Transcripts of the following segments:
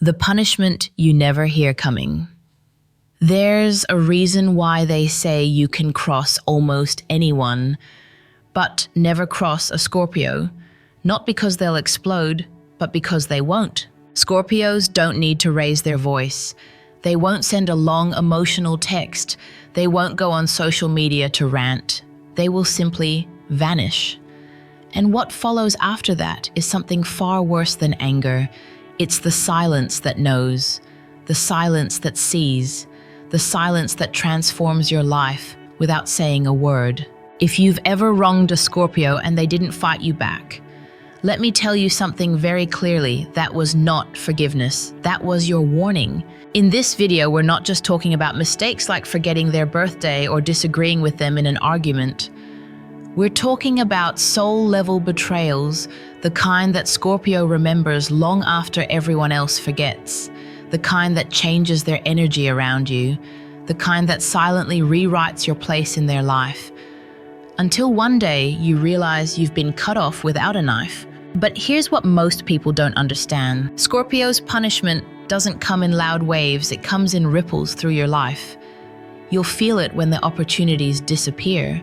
The punishment you never hear coming. There's a reason why they say you can cross almost anyone, but never cross a Scorpio. Not because they'll explode, but because they won't. Scorpios don't need to raise their voice. They won't send a long emotional text. They won't go on social media to rant. They will simply vanish. And what follows after that is something far worse than anger. It's the silence that knows, the silence that sees, the silence that transforms your life without saying a word. If you've ever wronged a Scorpio and they didn't fight you back, let me tell you something very clearly. That was not forgiveness. That was your warning. In this video, we're not just talking about mistakes like forgetting their birthday or disagreeing with them in an argument. We're talking about soul-level betrayals, the kind that Scorpio remembers long after everyone else forgets, the kind that changes their energy around you, the kind that silently rewrites your place in their life, until one day you realize you've been cut off without a knife. But here's what most people don't understand. Scorpio's punishment doesn't come in loud waves, it comes in ripples through your life. You'll feel it when the opportunities disappear,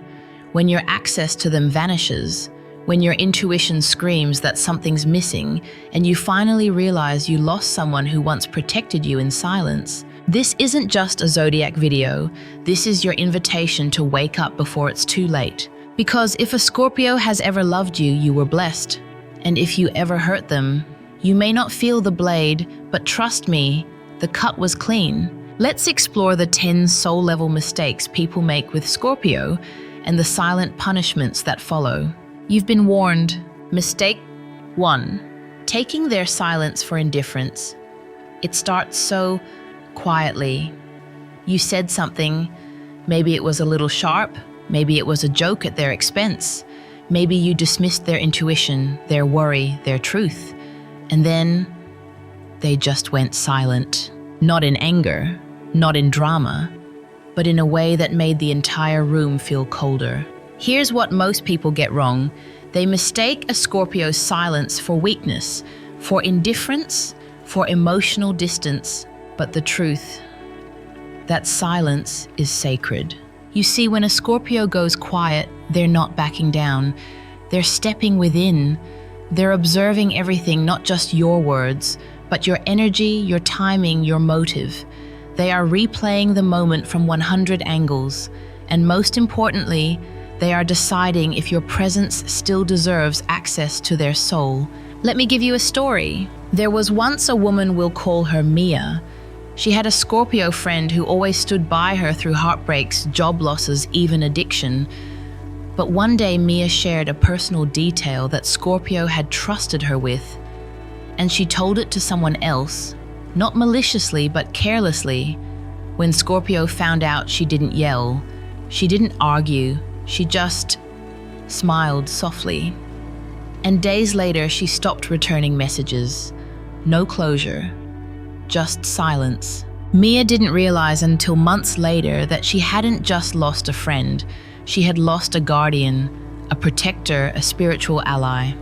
when your access to them vanishes, when your intuition screams that something's missing, and you finally realize you lost someone who once protected you in silence. This isn't just a zodiac video, this is your invitation to wake up before it's too late. Because if a Scorpio has ever loved you, you were blessed. And if you ever hurt them, you may not feel the blade, but trust me, the cut was clean. Let's explore the 10 soul-level mistakes people make with Scorpio and the silent punishments that follow. You've been warned. Mistake 1. Taking their silence for indifference. It starts so quietly. You said something, maybe it was a little sharp, maybe it was a joke at their expense, maybe you dismissed their intuition, their worry, their truth, and then they just went silent. Not in anger, not in drama, but in a way that made the entire room feel colder. Here's what most people get wrong. They mistake a Scorpio's silence for weakness, for indifference, for emotional distance. But the truth, that silence is sacred. You see, when a Scorpio goes quiet, they're not backing down. They're stepping within. They're observing everything, not just your words, but your energy, your timing, your motive. They are replaying the moment from 100 angles, and most importantly, they are deciding if your presence still deserves access to their soul. Let me give you a story. There was once a woman, we'll call her Mia. She had a Scorpio friend who always stood by her through heartbreaks, job losses, even addiction. But one day Mia shared a personal detail that Scorpio had trusted her with, and she told it to someone else. Not maliciously, but carelessly. When Scorpio found out, she didn't yell. She didn't argue. She just smiled softly. And days later, she stopped returning messages. No closure, just silence. Mia didn't realize until months later that she hadn't just lost a friend. She had lost a guardian, a protector, a spiritual ally.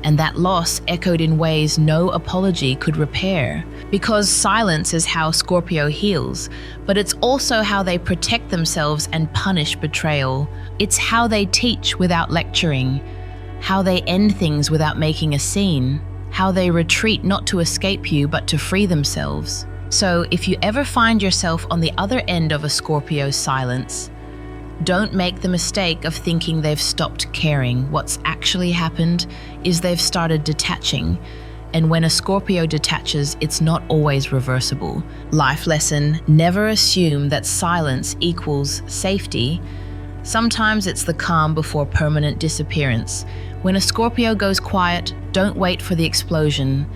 And that loss echoed in ways no apology could repair. Because silence is how Scorpio heals, but it's also how they protect themselves and punish betrayal. It's how they teach without lecturing, how they end things without making a scene, how they retreat not to escape you but to free themselves. So if you ever find yourself on the other end of a Scorpio's silence, don't make the mistake of thinking they've stopped caring. What's actually happened is they've started detaching. And when a Scorpio detaches, it's not always reversible. Life lesson: never assume that silence equals safety. Sometimes it's the calm before permanent disappearance. When a Scorpio goes quiet, don't wait for the explosion.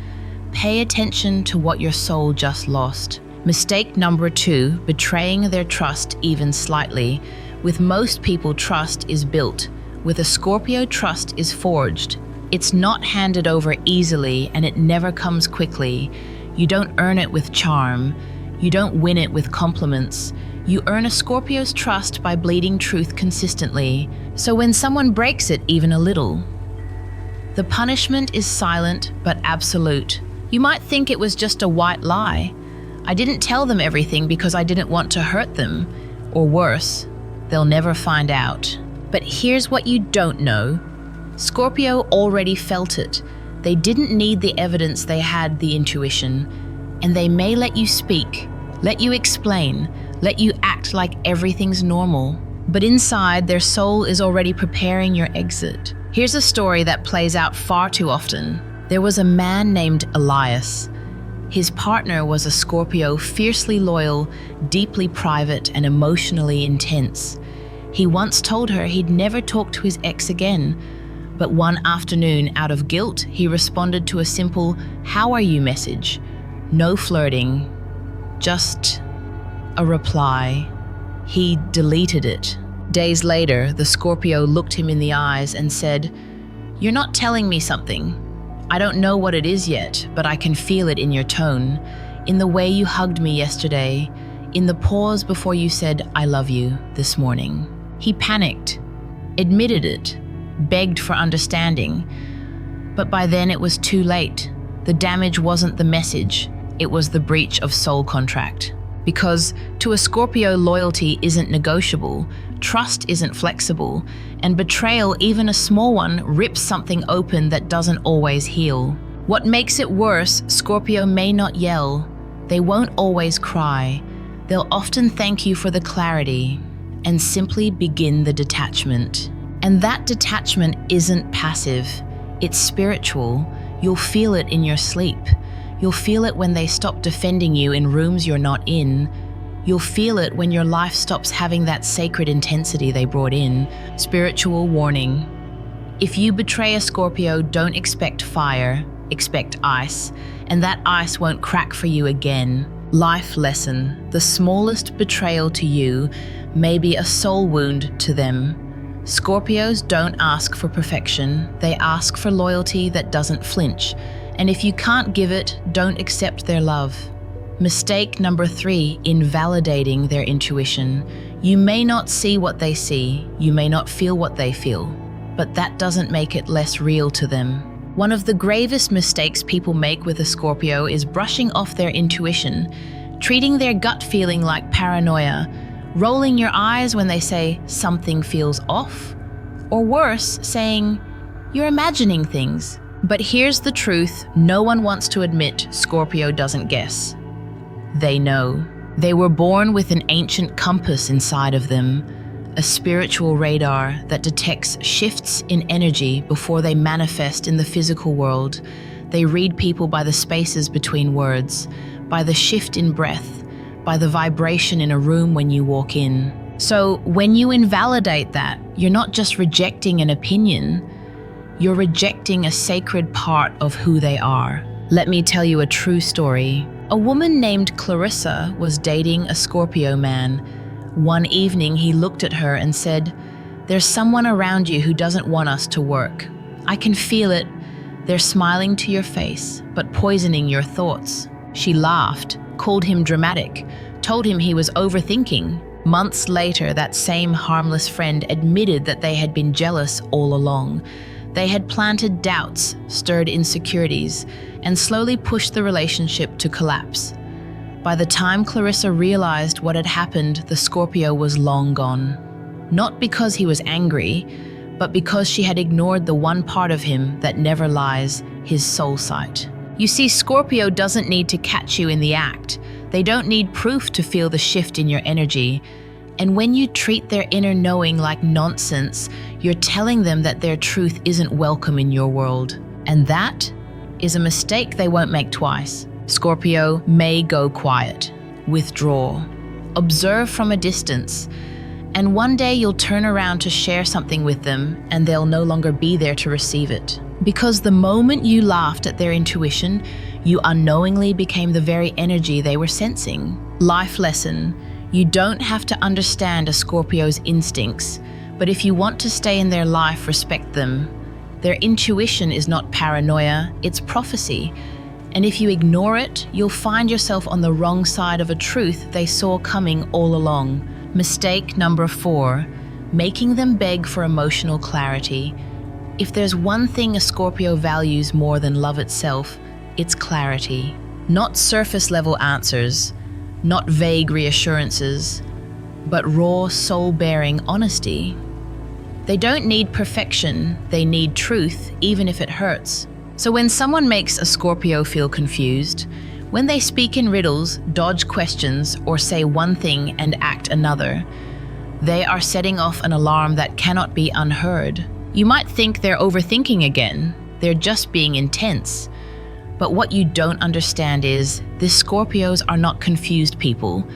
Pay attention to what your soul just lost. Mistake number 2, betraying their trust even slightly. With most people, trust is built. With a Scorpio, trust is forged. It's not handed over easily, and it never comes quickly. You don't earn it with charm. You don't win it with compliments. You earn a Scorpio's trust by bleeding truth consistently. So when someone breaks it even a little, the punishment is silent but absolute. You might think it was just a white lie. I didn't tell them everything because I didn't want to hurt them. Or worse, they'll never find out. But here's what you don't know. Scorpio already felt it. They didn't need the evidence, they had the intuition. And they may let you speak, let you explain, let you act like everything's normal. But inside, their soul is already preparing your exit. Here's a story that plays out far too often. There was a man named Elias. His partner was a Scorpio, fiercely loyal, deeply private, and emotionally intense. He once told her he'd never talk to his ex again. But one afternoon, out of guilt, he responded to a simple, "How are you?" message. No flirting, just a reply. He deleted it. Days later, the Scorpio looked him in the eyes and said, "You're not telling me something. I don't know what it is yet, but I can feel it in your tone, in the way you hugged me yesterday, in the pause before you said, 'I love you' this morning." He panicked, admitted it, begged for understanding. But by then it was too late. The damage wasn't the message, it was the breach of soul contract. Because to a Scorpio, loyalty isn't negotiable, trust isn't flexible, and betrayal, even a small one, rips something open that doesn't always heal. What makes it worse, Scorpio may not yell. They won't always cry. They'll often thank you for the clarity and simply begin the detachment. And that detachment isn't passive, it's spiritual. You'll feel it in your sleep. You'll feel it when they stop defending you in rooms you're not in. You'll feel it when your life stops having that sacred intensity they brought in. Spiritual warning. If you betray a Scorpio, don't expect fire, expect ice, and that ice won't crack for you again. Life lesson. The smallest betrayal to you may be a soul wound to them. Scorpios don't ask for perfection, they ask for loyalty that doesn't flinch. And if you can't give it, don't accept their love. Mistake number 3, invalidating their intuition. You may not see what they see, you may not feel what they feel, but that doesn't make it less real to them. One of the gravest mistakes people make with a Scorpio is brushing off their intuition, treating their gut feeling like paranoia, rolling your eyes when they say something feels off, or worse, saying, "You're imagining things." But here's the truth no one wants to admit Scorpio doesn't guess. They know. They were born with an ancient compass inside of them, a spiritual radar that detects shifts in energy before they manifest in the physical world. They read people by the spaces between words, by the shift in breath, by the vibration in a room when you walk in. So when you invalidate that, you're not just rejecting an opinion, you're rejecting a sacred part of who they are. Let me tell you a true story. A woman named Clarissa was dating a Scorpio man. One evening, he looked at her and said, "There's someone around you who doesn't want us to work. I can feel it. They're smiling to your face, but poisoning your thoughts." She laughed, called him dramatic, told him he was overthinking. Months later, that same harmless friend admitted that they had been jealous all along. They had planted doubts, stirred insecurities, and slowly pushed the relationship to collapse. By the time Clarissa realized what had happened, the Scorpio was long gone. Not because he was angry, but because she had ignored the one part of him that never lies, his soul sight. You see, Scorpio doesn't need to catch you in the act. They don't need proof to feel the shift in your energy. And when you treat their inner knowing like nonsense, you're telling them that their truth isn't welcome in your world. And that is a mistake they won't make twice. Scorpio may go quiet, withdraw, observe from a distance, and one day you'll turn around to share something with them and they'll no longer be there to receive it. Because the moment you laughed at their intuition, you unknowingly became the very energy they were sensing. Life lesson. You don't have to understand a Scorpio's instincts, but if you want to stay in their life, respect them. Their intuition is not paranoia, it's prophecy. And if you ignore it, you'll find yourself on the wrong side of a truth they saw coming all along. Mistake number 4, making them beg for emotional clarity. If there's one thing a Scorpio values more than love itself, it's clarity. Not surface-level answers, not vague reassurances, but raw, soul-bearing honesty. They don't need perfection, they need truth, even if it hurts. So when someone makes a Scorpio feel confused, when they speak in riddles, dodge questions, or say one thing and act another, they are setting off an alarm that cannot be unheard. You might think they're overthinking again, they're just being intense. But what you don't understand is, these Scorpios are not confused people.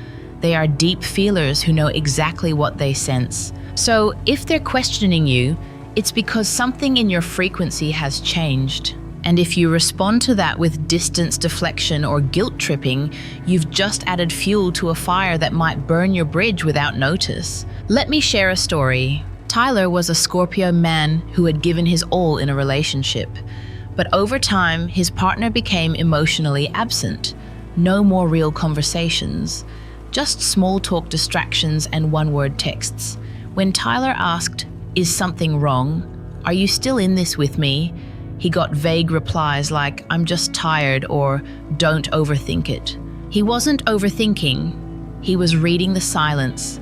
They are deep feelers who know exactly what they sense. So if they're questioning you, it's because something in your frequency has changed. And if you respond to that with distance deflection or guilt tripping, you've just added fuel to a fire that might burn your bridge without notice. Let me share a story. Tyler was a Scorpio man who had given his all in a relationship. But over time, his partner became emotionally absent. No more real conversations, just small talk distractions and one-word texts. When Tyler asked, "Is something wrong? Are you still in this with me?" he got vague replies like, "I'm just tired," or "Don't overthink it." He wasn't overthinking. He was reading the silence,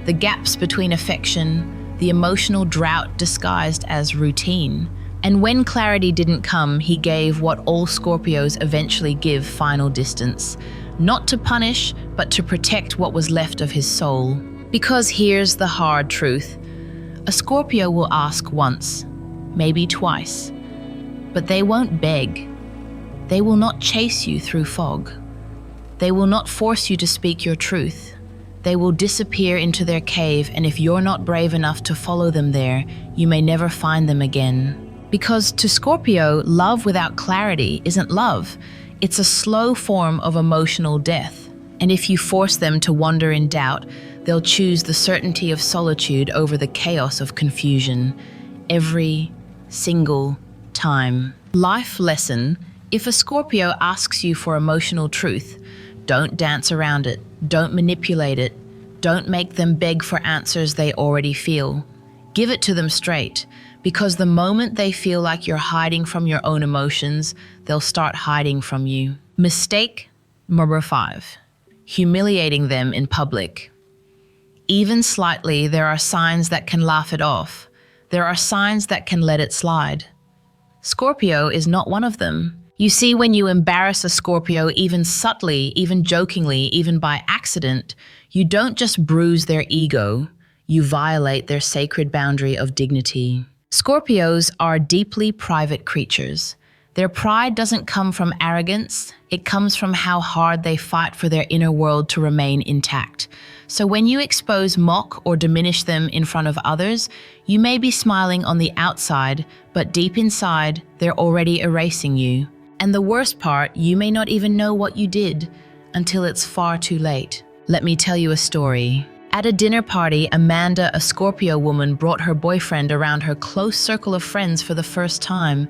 the gaps between affection, the emotional drought disguised as routine. And when clarity didn't come, he gave what all Scorpios eventually give: final distance. Not to punish, but to protect what was left of his soul. Because here's the hard truth. A Scorpio will ask once, maybe twice, but they won't beg. They will not chase you through fog. They will not force you to speak your truth. They will disappear into their cave, and if you're not brave enough to follow them there, you may never find them again. Because to Scorpio, love without clarity isn't love. It's a slow form of emotional death. And if you force them to wander in doubt, they'll choose the certainty of solitude over the chaos of confusion. Every single time. Life lesson: if a Scorpio asks you for emotional truth, don't dance around it. Don't manipulate it. Don't make them beg for answers they already feel. Give it to them straight. Because the moment they feel like you're hiding from your own emotions, they'll start hiding from you. Mistake number 5. Humiliating them in public. Even slightly, there are signs that can laugh it off. There are signs that can let it slide. Scorpio is not one of them. You see, when you embarrass a Scorpio, even subtly, even jokingly, even by accident, you don't just bruise their ego, you violate their sacred boundary of dignity. Scorpios are deeply private creatures. Their pride doesn't come from arrogance, it comes from how hard they fight for their inner world to remain intact. So when you expose, mock, or diminish them in front of others, you may be smiling on the outside, but deep inside, they're already erasing you. And the worst part, you may not even know what you did until it's far too late. Let me tell you a story. At a dinner party, Amanda, a Scorpio woman, brought her boyfriend around her close circle of friends for the first time.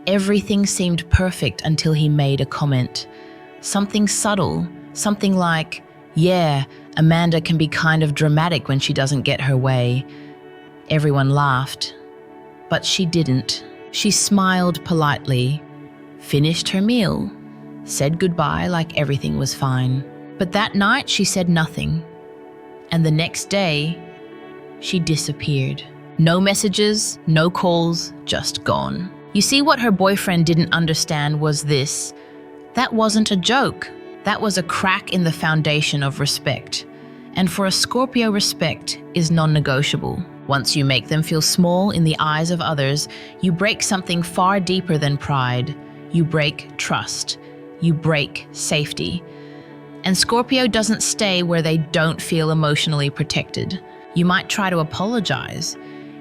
Everything seemed perfect until he made a comment. Something subtle, something like, "Yeah, Amanda can be kind of dramatic when she doesn't get her way." Everyone laughed, but she didn't. She smiled politely, finished her meal, said goodbye like everything was fine. But that night she said nothing. And the next day, she disappeared. No messages, no calls, just gone. You see, what her boyfriend didn't understand was this. That wasn't a joke. That was a crack in the foundation of respect. And for a Scorpio, respect is non-negotiable. Once you make them feel small in the eyes of others, you break something far deeper than pride. You break trust. You break safety. And Scorpio doesn't stay where they don't feel emotionally protected. You might try to apologize.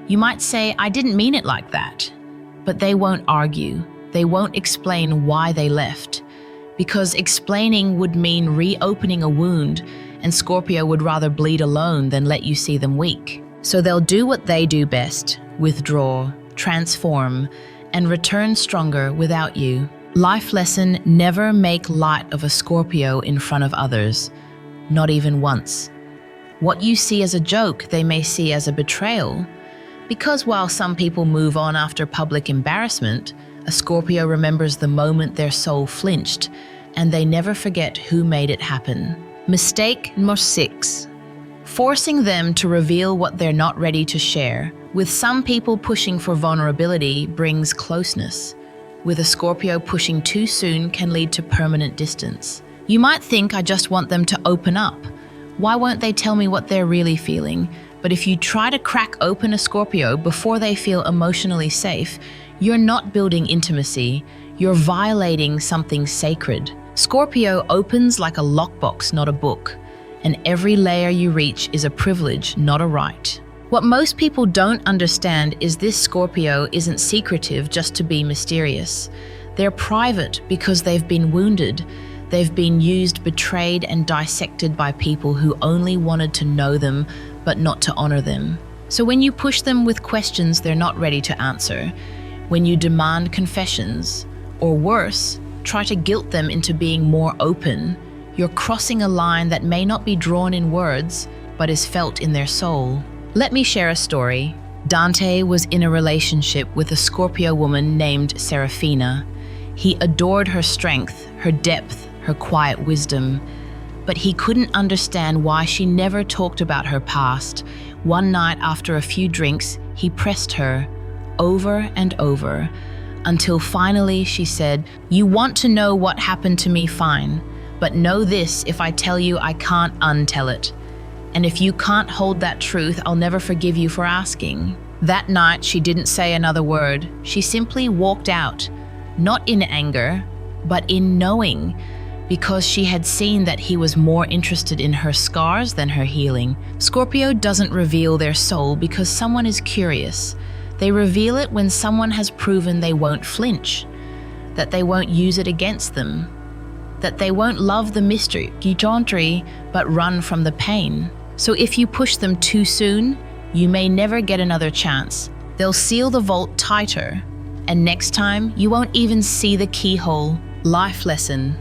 You might say, "I didn't mean it like that." But they won't argue. They won't explain why they left. Because explaining would mean reopening a wound, and Scorpio would rather bleed alone than let you see them weak. So they'll do what they do best: withdraw, transform, and return stronger without you. Life lesson: never make light of a Scorpio in front of others, not even once. What you see as a joke, they may see as a betrayal. Because while some people move on after public embarrassment, a A Scorpio remembers the moment their soul flinched, and they never forget who made it happen. Mistake number 6. Forcing them to reveal what they're not ready to share. With some people, pushing for vulnerability brings closeness. With a Scorpio, pushing too soon can lead to permanent distance. You might think, I just want them to open up. Why won't they tell me what they're really feeling? But if you try to crack open a Scorpio before they feel emotionally safe, you're not building intimacy, you're violating something sacred. Scorpio opens like a lockbox, not a book. And every layer you reach is a privilege, not a right. What most people don't understand is this Scorpio isn't secretive just to be mysterious. They're private because they've been wounded. They've been used, betrayed, and dissected by people who only wanted to know them, but not to honor them. So when you push them with questions they're not ready to answer, when you demand confessions, or worse, try to guilt them into being more open, you're crossing a line that may not be drawn in words, but is felt in their soul. Let me share a story. Dante was in a relationship with a Scorpio woman named Serafina. He adored her strength, her depth, her quiet wisdom, but he couldn't understand why she never talked about her past. One night after a few drinks, he pressed her over and over, until finally she said, "You want to know what happened to me, fine. But know this, if I tell you, I can't untell it. And if you can't hold that truth, I'll never forgive you for asking." That night, she didn't say another word. She simply walked out, not in anger, but in knowing, because she had seen that he was more interested in her scars than her healing. Scorpio doesn't reveal their soul because someone is curious. They reveal it when someone has proven they won't flinch, that they won't use it against them, that they won't love the mystery, but run from the pain. So if you push them too soon, you may never get another chance. They'll seal the vault tighter, and next time you won't even see the keyhole. Life lesson.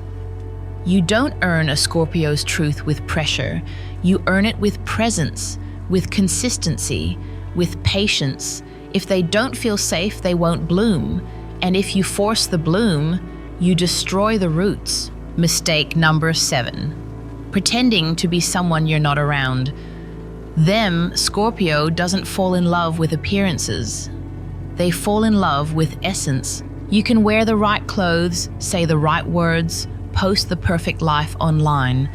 You don't earn a Scorpio's truth with pressure. You earn it with presence, with consistency, with patience. If they don't feel safe, they won't bloom. And if you force the bloom, you destroy the roots. Mistake number 7. Pretending to be someone you're not around. Scorpio doesn't fall in love with appearances. They fall in love with essence. You can wear the right clothes, say the right words, post the perfect life online.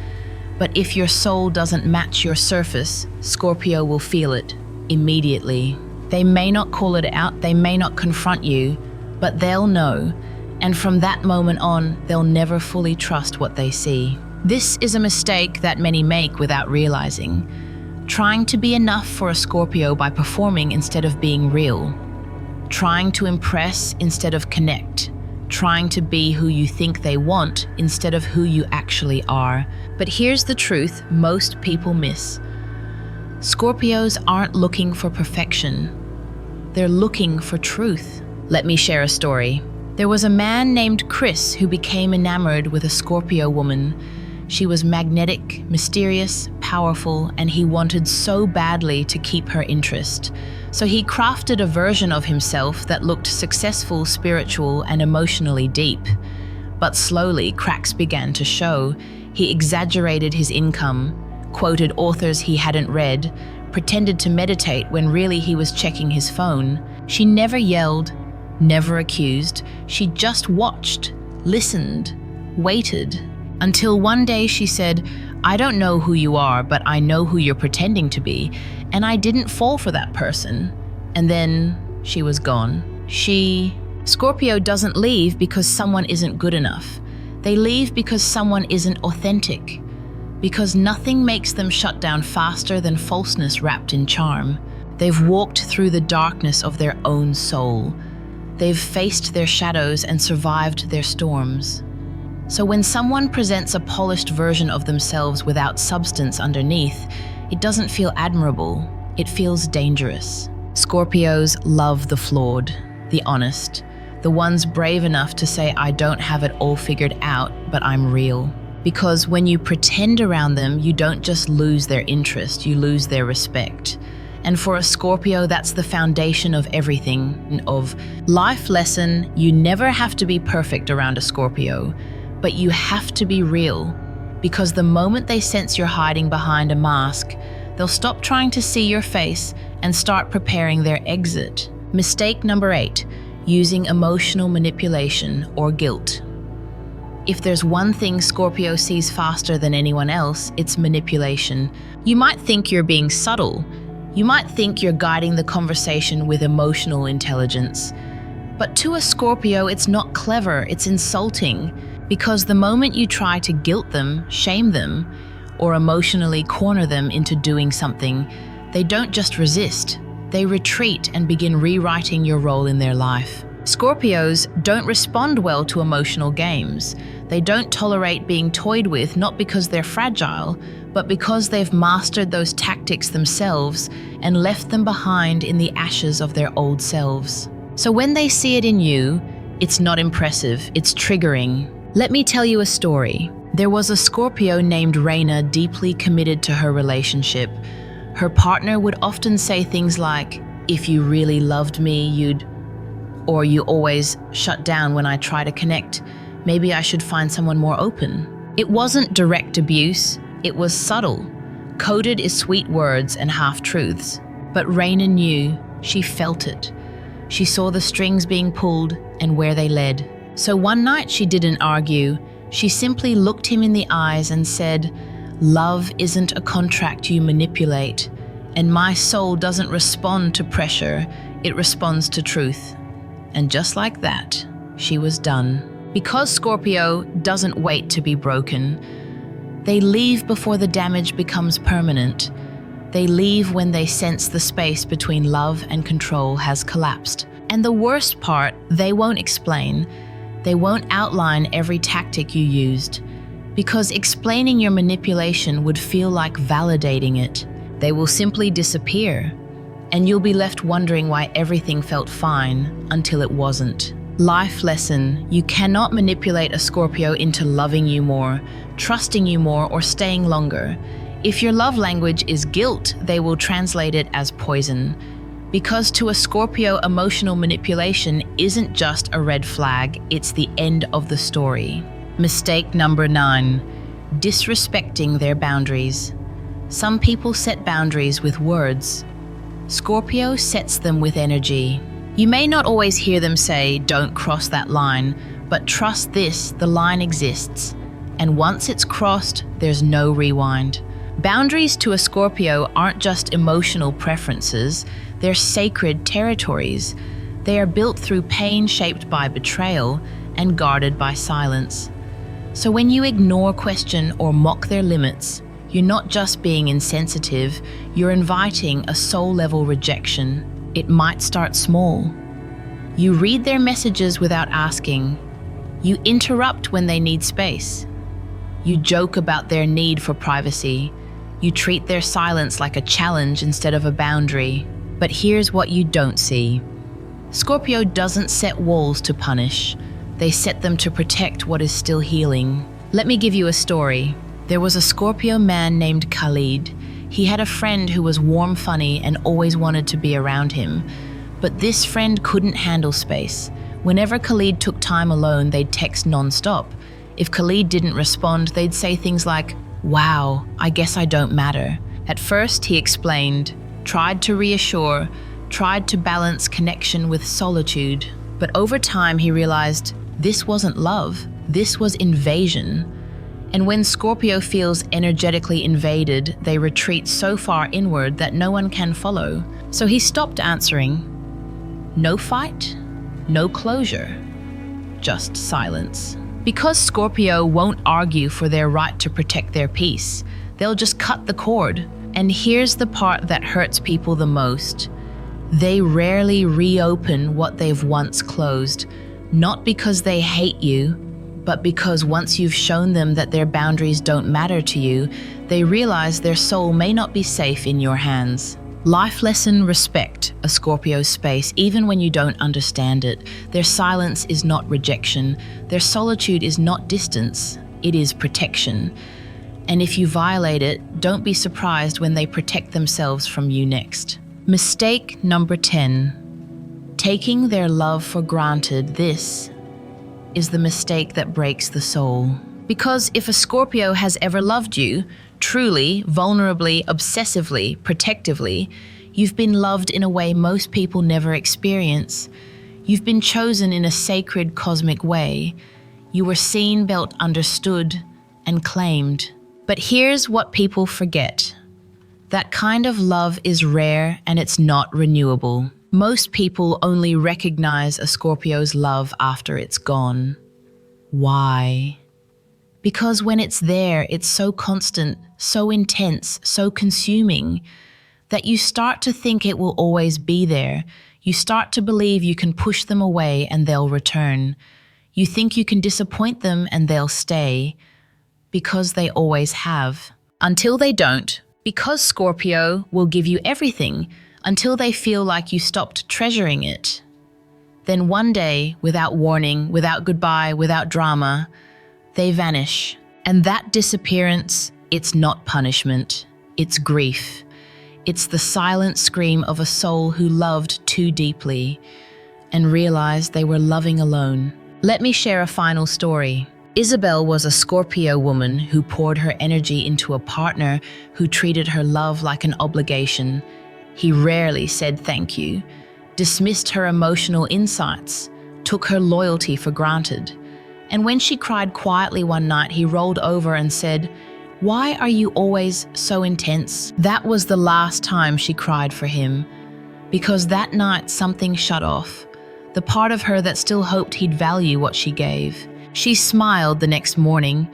But if your soul doesn't match your surface, Scorpio will feel it immediately. They may not call it out, they may not confront you, but they'll know. And from that moment on, they'll never fully trust what they see. This is a mistake that many make without realizing. Trying to be enough for a Scorpio by performing instead of being real. Trying to impress instead of connect. Trying to be who you think they want instead of who you actually are. But here's the truth most people miss. Scorpios aren't looking for perfection. They're looking for truth. Let me share a story. There was a man named Chris who became enamored with a Scorpio woman. She was magnetic, mysterious, powerful, and he wanted so badly to keep her interest. So he crafted a version of himself that looked successful, spiritual, and emotionally deep. But slowly, cracks began to show. He exaggerated his income, quoted authors he hadn't read, pretended to meditate when really he was checking his phone. She never yelled, never accused. She just watched, listened, waited. Until one day she said, "I don't know who you are, but I know who you're pretending to be, and I didn't fall for that person." And then she was gone. Scorpio doesn't leave because someone isn't good enough. They leave because someone isn't authentic. Because nothing makes them shut down faster than falseness wrapped in charm. They've walked through the darkness of their own soul. They've faced their shadows and survived their storms. So when someone presents a polished version of themselves without substance underneath, it doesn't feel admirable, it feels dangerous. Scorpios love the flawed, the honest, the ones brave enough to say, "I don't have it all figured out, but I'm real." Because when you pretend around them, you don't just lose their interest, you lose their respect. And for a Scorpio, that's the foundation of everything. Of life lesson, you never have to be perfect around a Scorpio, but you have to be real. Because the moment they sense you're hiding behind a mask, they'll stop trying to see your face and start preparing their exit. Mistake number 8, using emotional manipulation or guilt. If there's one thing Scorpio sees faster than anyone else, it's manipulation. You might think you're being subtle. You might think you're guiding the conversation with emotional intelligence. But to a Scorpio, it's not clever, it's insulting. Because the moment you try to guilt them, shame them, or emotionally corner them into doing something, they don't just resist, they retreat and begin rewriting your role in their life. Scorpios don't respond well to emotional games. They don't tolerate being toyed with, not because they're fragile, but because they've mastered those tactics themselves and left them behind in the ashes of their old selves. So when they see it in you, it's not impressive, it's triggering. Let me tell you a story. There was a Scorpio named Raina, deeply committed to her relationship. Her partner would often say things like, "If you really loved me, you'd..." Or "You always shut down when I try to connect. Maybe I should find someone more open." It wasn't direct abuse, it was subtle, coded as sweet words and half-truths. But Raina knew, she felt it. She saw the strings being pulled and where they led. So one night she didn't argue, she simply looked him in the eyes and said, "Love isn't a contract you manipulate, and my soul doesn't respond to pressure, it responds to truth." And just like that, she was done. Because Scorpio doesn't wait to be broken, they leave before the damage becomes permanent. They leave when they sense the space between love and control has collapsed. And the worst part, they won't explain. They won't outline every tactic you used, because explaining your manipulation would feel like validating it. They will simply disappear, and you'll be left wondering why everything felt fine until it wasn't. Life lesson: you cannot manipulate a Scorpio into loving you more, trusting you more, or staying longer. If your love language is guilt, they will translate it as poison. Because to a Scorpio, emotional manipulation isn't just a red flag, it's the end of the story. Mistake number 9, disrespecting their boundaries. Some people set boundaries with words. Scorpio sets them with energy. You may not always hear them say, "Don't cross that line," but trust this, the line exists. And once it's crossed, there's no rewind. Boundaries to a Scorpio aren't just emotional preferences, they're sacred territories. They are built through pain shaped by betrayal and guarded by silence. So when you ignore, question, or mock their limits, you're not just being insensitive, you're inviting a soul-level rejection. It might start small. You read their messages without asking. You interrupt when they need space. You joke about their need for privacy. You treat their silence like a challenge instead of a boundary. But here's what you don't see. Scorpio doesn't set walls to punish. They set them to protect what is still healing. Let me give you a story. There was a Scorpio man named Khalid. He had a friend who was warm, funny, and always wanted to be around him. But this friend couldn't handle space. Whenever Khalid took time alone, they'd text non-stop. If Khalid didn't respond, they'd say things like, "Wow, I guess I don't matter." At first, he explained, tried to reassure, tried to balance connection with solitude. But over time, he realized this wasn't love, this was invasion. And when Scorpio feels energetically invaded, they retreat so far inward that no one can follow. So he stopped answering. No fight, no closure, just silence. Because Scorpio won't argue for their right to protect their peace, they'll just cut the cord. And here's the part that hurts people the most. They rarely reopen what they've once closed, not because they hate you, but because once you've shown them that their boundaries don't matter to you, they realize their soul may not be safe in your hands. Life lesson: respect a Scorpio's space even when you don't understand it. Their silence is not rejection. Their solitude is not distance. It is protection. And if you violate it, don't be surprised when they protect themselves from you next. Mistake number 10. Taking their love for granted. This is the mistake that breaks the soul. Because if a Scorpio has ever loved you, truly, vulnerably, obsessively, protectively, you've been loved in a way most people never experience. You've been chosen in a sacred cosmic way. You were seen, felt, understood, and claimed. But here's what people forget. That kind of love is rare and it's not renewable. Most people only recognize a Scorpio's love after it's gone. Why? Because when it's there, it's so constant, so intense, so consuming, that you start to think it will always be there. You start to believe you can push them away and they'll return. You think you can disappoint them and they'll stay, because they always have. Until they don't, because Scorpio will give you everything until they feel like you stopped treasuring it. Then one day, without warning, without goodbye, without drama, they vanish. And that disappearance, it's not punishment, it's grief. It's the silent scream of a soul who loved too deeply and realized they were loving alone. Let me share a final story. Isabel was a Scorpio woman who poured her energy into a partner who treated her love like an obligation. He rarely said thank you, dismissed her emotional insights, took her loyalty for granted. And when she cried quietly one night, he rolled over and said, "Why are you always so intense?" That was the last time she cried for him, because that night something shut off, the part of her that still hoped he'd value what she gave. She smiled the next morning,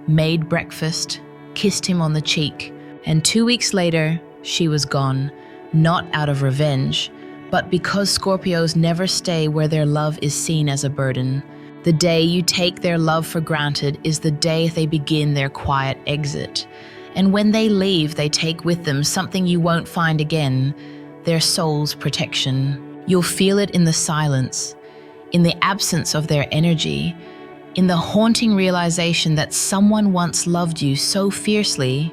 made breakfast, kissed him on the cheek, and 2 weeks later, she was gone, not out of revenge, but because Scorpios never stay where their love is seen as a burden. The day you take their love for granted is the day they begin their quiet exit. And when they leave, they take with them something you won't find again, their soul's protection. You'll feel it in the silence, in the absence of their energy, in the haunting realization that someone once loved you so fiercely,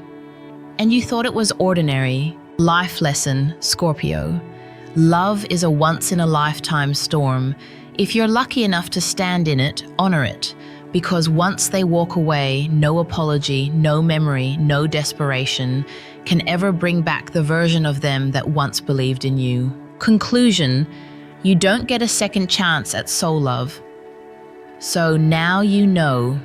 and you thought it was ordinary. Life lesson, Scorpio. Love is a once-in-a-lifetime storm. If you're lucky enough to stand in it, honor it, because once they walk away, no apology, no memory, no desperation can ever bring back the version of them that once believed in you. Conclusion, you don't get a second chance at soul love. So now you know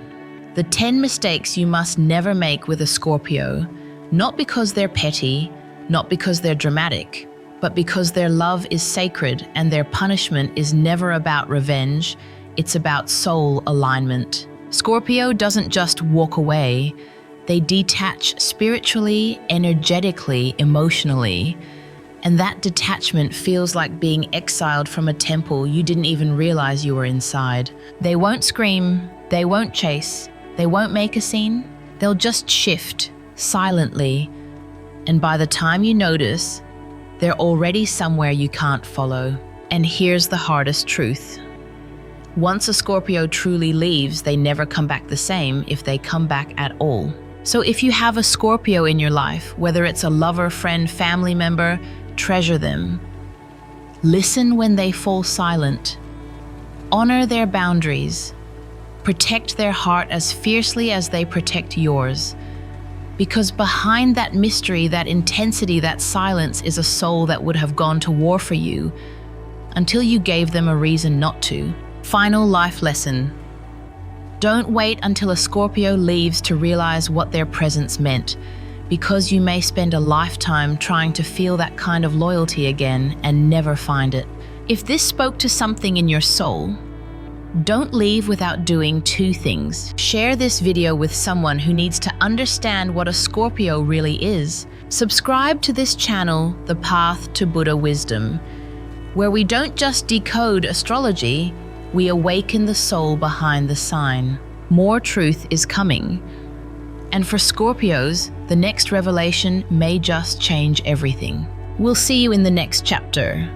the 10 mistakes you must never make with a Scorpio, not because they're petty, not because they're dramatic, but because their love is sacred and their punishment is never about revenge, it's about soul alignment. Scorpio doesn't just walk away, they detach spiritually, energetically, emotionally, and that detachment feels like being exiled from a temple you didn't even realize you were inside. They won't scream, they won't chase, they won't make a scene, they'll just shift, silently, and by the time you notice, they're already somewhere you can't follow. And here's the hardest truth. Once a Scorpio truly leaves, they never come back the same if they come back at all. So if you have a Scorpio in your life, whether it's a lover, friend, family member, treasure them. Listen when they fall silent. Honor their boundaries. Protect their heart as fiercely as they protect yours. Because behind that mystery, that intensity, that silence is a soul that would have gone to war for you until you gave them a reason not to. Final life lesson. Don't wait until a Scorpio leaves to realize what their presence meant, because you may spend a lifetime trying to feel that kind of loyalty again and never find it. If this spoke to something in your soul, don't leave without doing 2 things. Share this video with someone who needs to understand what a Scorpio really is. Subscribe to this channel, The Path to Buddha Wisdom, where we don't just decode astrology, we awaken the soul behind the sign. More truth is coming. And for Scorpios, the next revelation may just change everything. We'll see you in the next chapter.